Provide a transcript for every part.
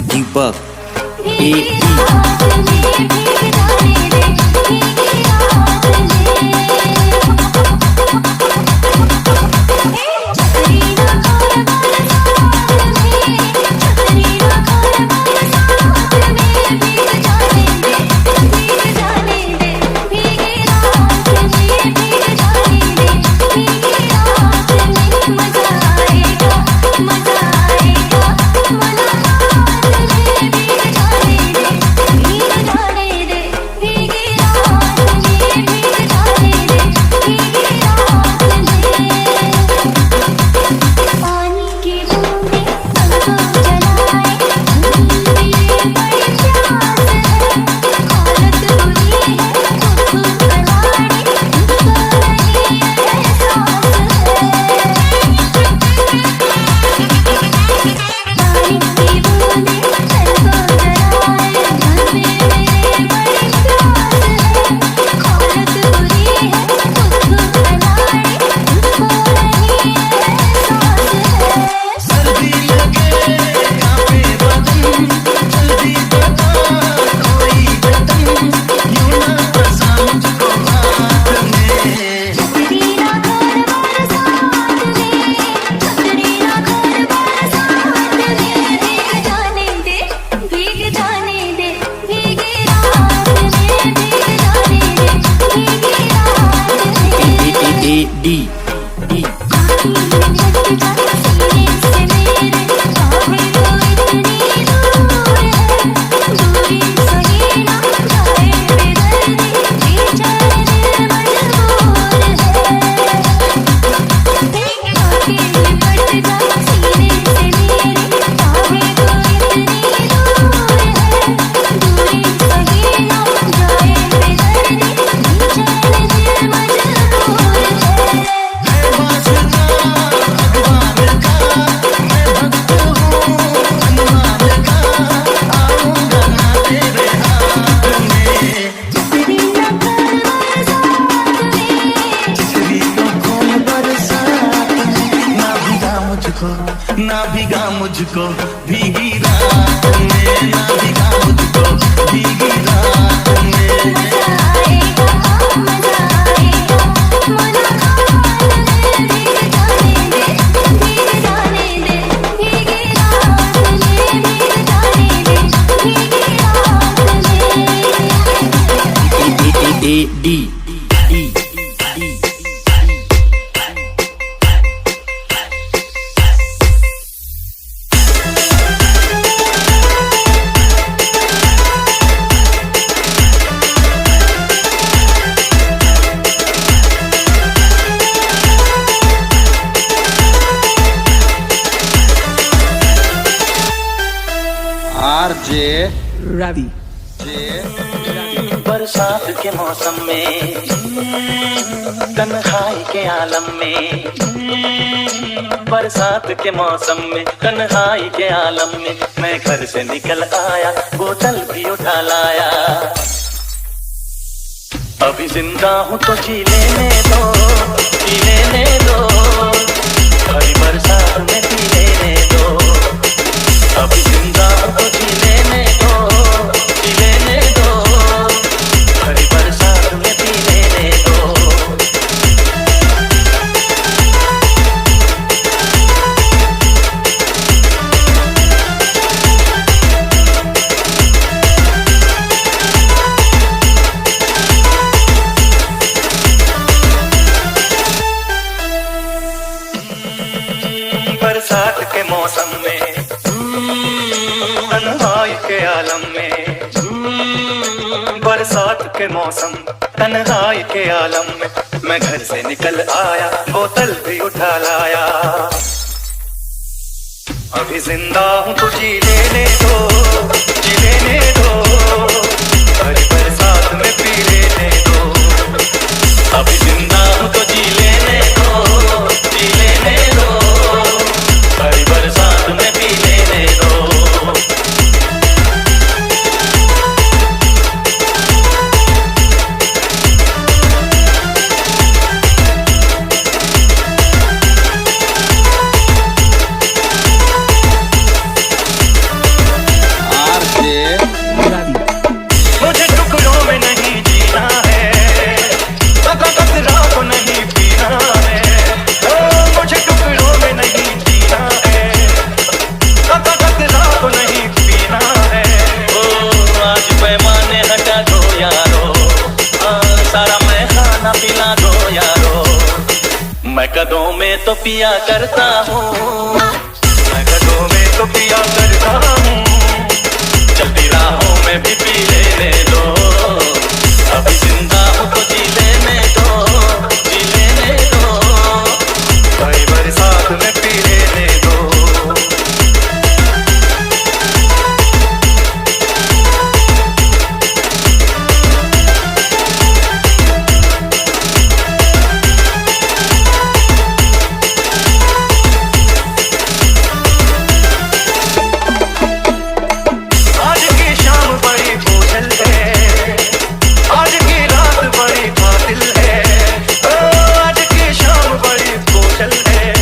दीपक मजा मुझको भीगी रात में, ना भिगा मुझको भीगी रात में। मजा आएगा मजा आएगा, मन खाने दे, भीग जाने दे, भीग जाने दे, भीगी रात में, भीग जाने दे, भीगी रात में। D D D RJ Ravi. बरसात के मौसम में, तन्हाई के आलम में, बरसात के मौसम में, तन्हाई के आलम में, मैं घर से निकल आया, बोतल भी उठा लाया। अभी जिंदा हूँ तो जी लेने दो, जी लेने दो, भरी बरसात में पी लेने दो। अभी जिंदा हूँ तो जी लेने दो, जी लेने दो, भरी बरसात में पी लेने दो। बरसात के मौसम में, तन्हाई के आलम में, बरसात के मौसम, तन्हाई के आलम में, मैं घर से निकल आया, बोतल भी उठा लाया। अभी जिंदा हूँ तो जी लेने दो, जी लेने दो, भरी बरसात में पी लेने दो। अभी जिंदा हूँ तो जी लेने दो, जी लेने दो, भरी बरसात में पी लेने दो। मुझे टुकड़ों में नहीं जीना है, कतरा को नहीं पीना है। मुझे टुकड़ों में नहीं जीना है, कतरा को नहीं पीना है। आज पैमाने हटा दो यारो, सारा मैं खाना पिला दो यारो। मैं कदों में तो पिया करता हूँ, मैं कदों में तो पिया करता हूँ, चलती राहों में भी पी लेने दो। अभी जिंदा हूँ तो जी लेने दो, जी लेने दो, भाई बरसात में पी लेने दो। आज की शाम बड़ी बोझल है, आज की रात बड़ी बातिल है। आज की शाम बड़ी बोझल है,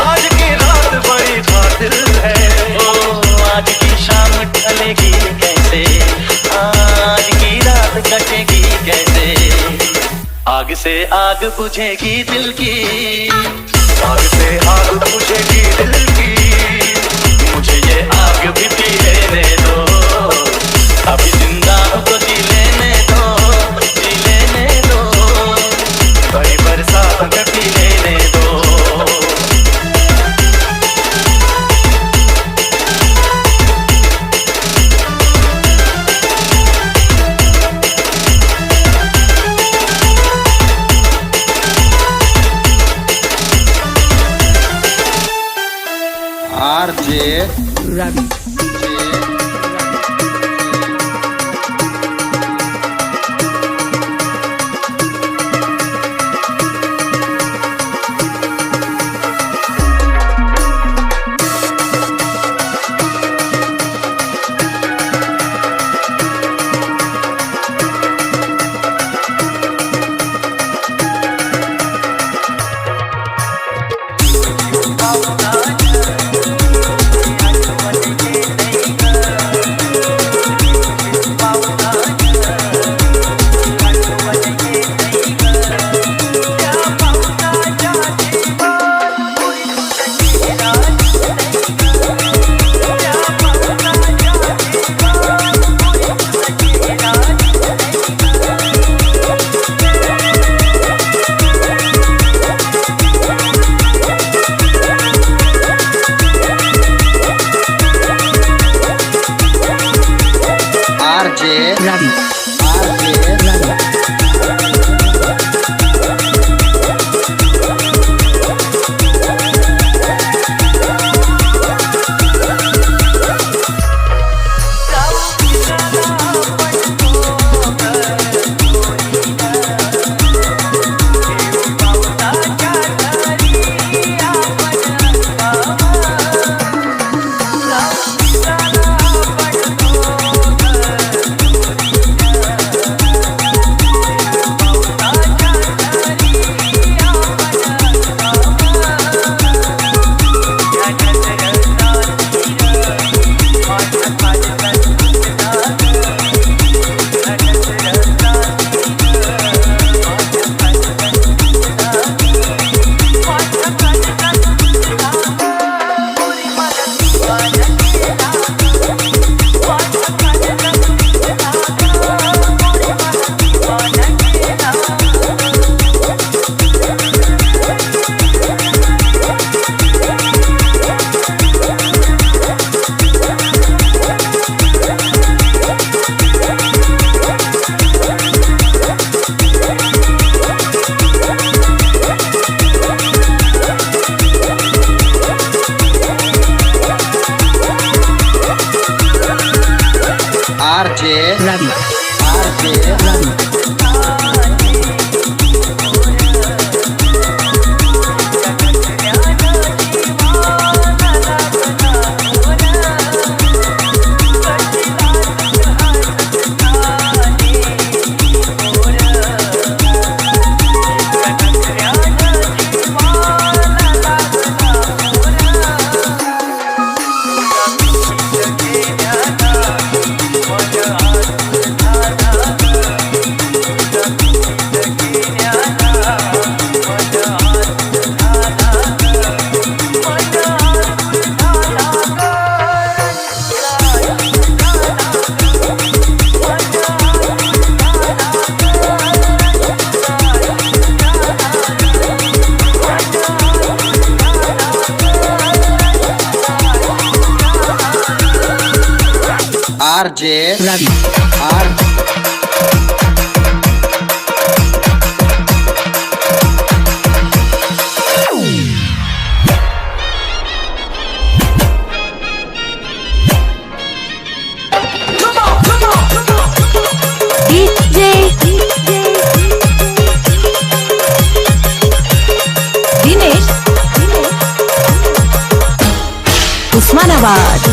आज की रात बड़ी बातिल है। आज की शाम ढलेगी कैसे, आज की रात कटेगी कैसे। आग से आग बुझेगी दिल की, आग से आग बुझेगी दिल की। मुझे ये आग भी पी लेने दो। अभी जिंदा हूँ तो जी लेने दो, जी लेने दो, बड़ी बरसात में पी लेने दो। RJ Ravi. Ravi. Ravi. RJ Ravi. Ravi. RJ Ravi. DJ Dinesh Usmanabad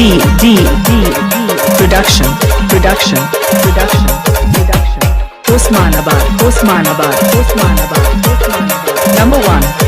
D Production Osmanabad Number one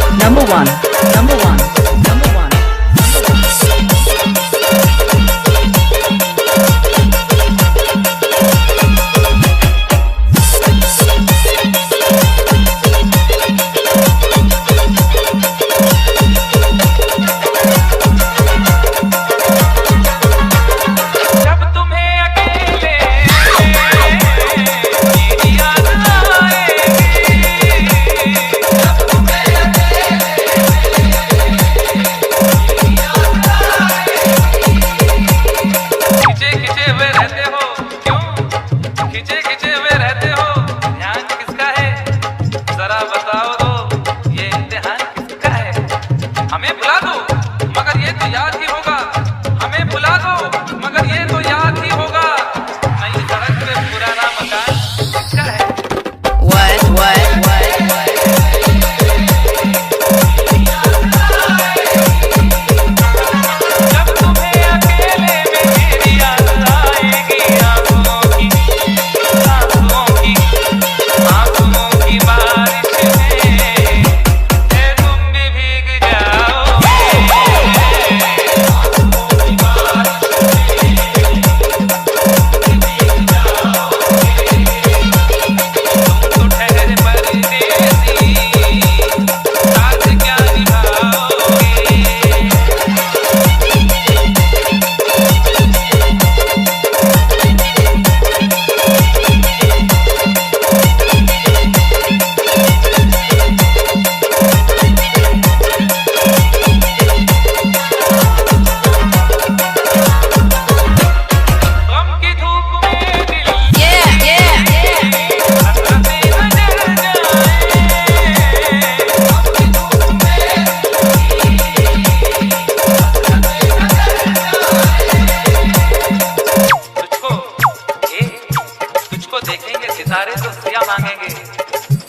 सितारे तो सिया मांगेंगे,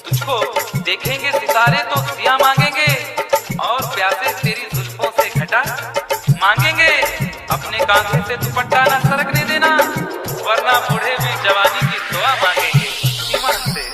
तुझको देखेंगे सितारे तो सिया मांगेंगे, और प्यासे तेरी जुल्फों से घटा मांगेंगे। अपने कांधे से दुपट्टा ना सरकने देना, वरना बूढ़े में जवानी की दुआ मांगेंगे। ईमान से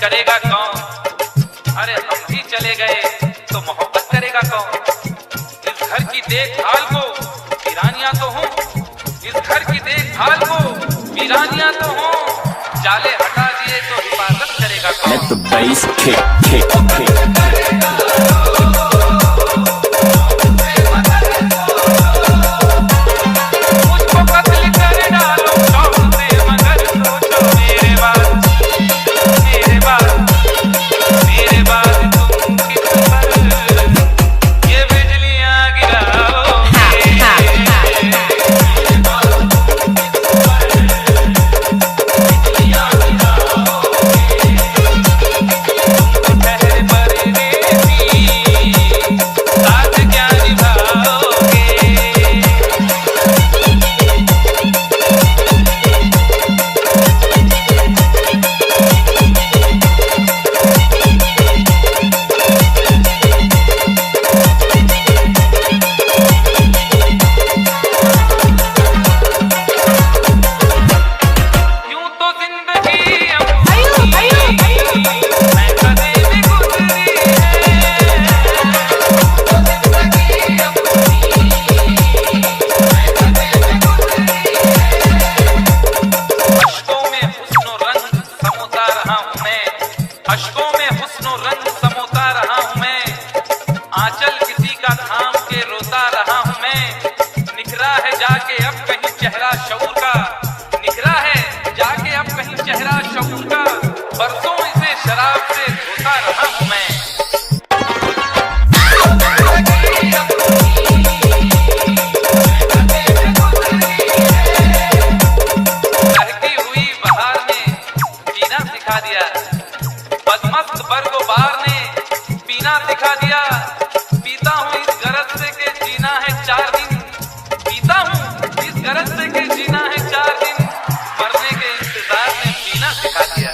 करेगा कौन? अरे हम भी चले गए तो मोहब्बत करेगा कौन? इस घर की देखभाल को वीरानियां तो हों, इस घर की देखभाल को वीरानियां तो हों, जाले हटा दिए तो हिफाजत करेगा कौन? Let the bass kick, kick, kick. अश्कों में हुस्नो रंग समोता रहा हूँ मैं, आंचल किसी का थाम के रोता रहा हूँ मैं। निखरा है जाके अब कहीं चेहरा शऊर का, निखरा है जाके अब कहीं चेहरा शऊर का, बरसों इसे शराब से धोता रहा हूँ मैं। बहती हुई बहार ने जीना सिखा दिया, बदमस्त बरगोबार ने पीना सिखा दिया। पीता हूँ इस गरज से के जीना है 4 दिन, पीता हूँ इस गरज से के जीना है 4 दिन, मरने के इंतजार में पीना सिखा दिया।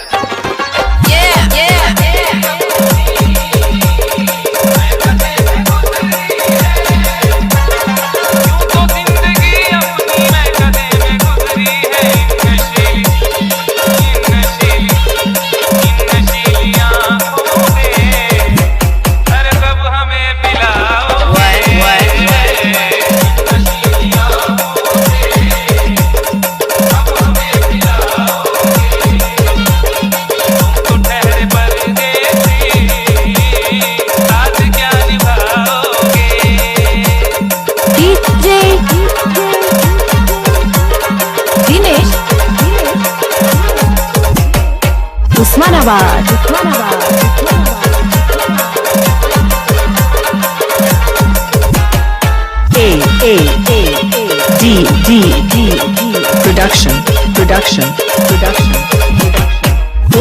Osmanabad A D production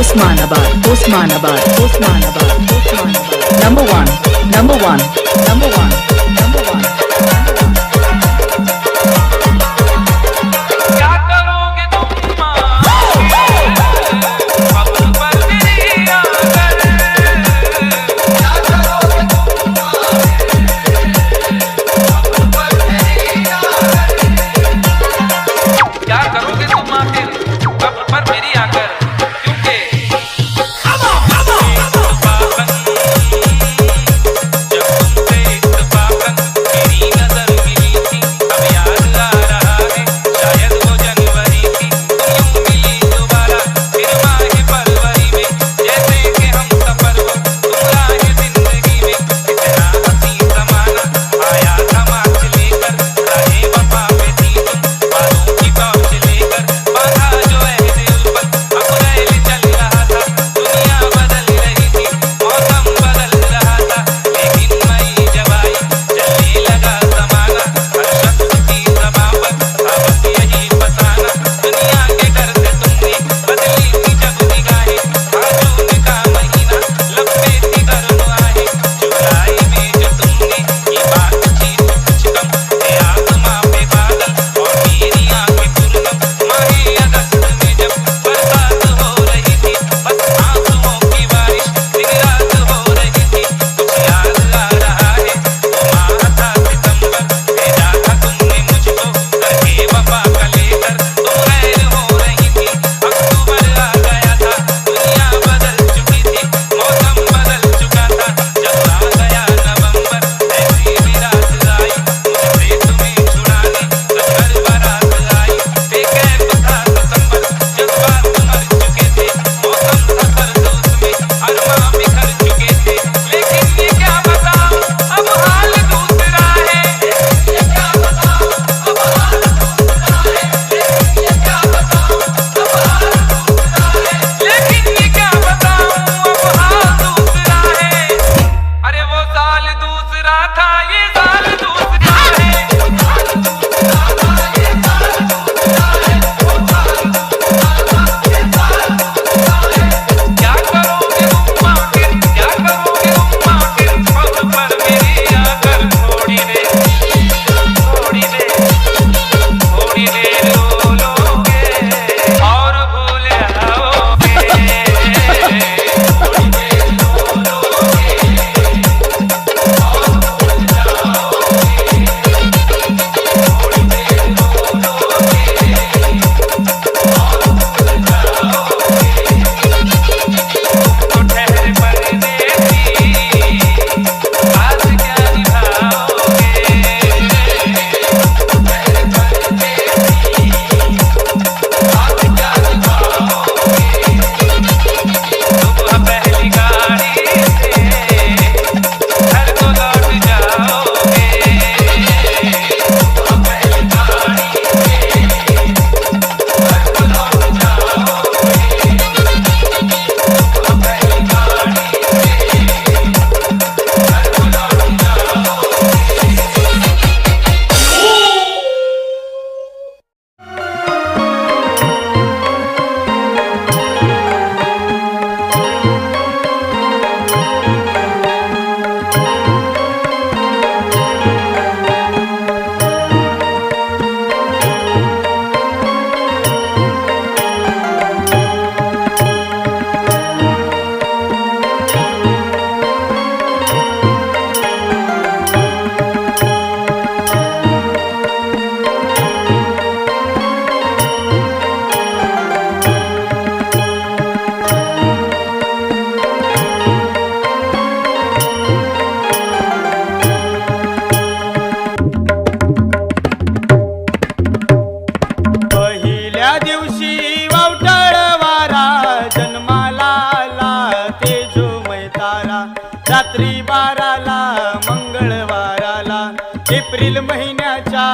Osmanabad, Osmanabad, Osmanabad, Osmanabad. Number one, number one, number one, number one. क्या करोगे तुम अब पर मेरी आकर क्या करोगे तुम क्या करोगे तुम आखिर अब पर मेरी आकर क्योंकि रात्री 12ला मंगळवाराला एप्रिल महिन्याच्या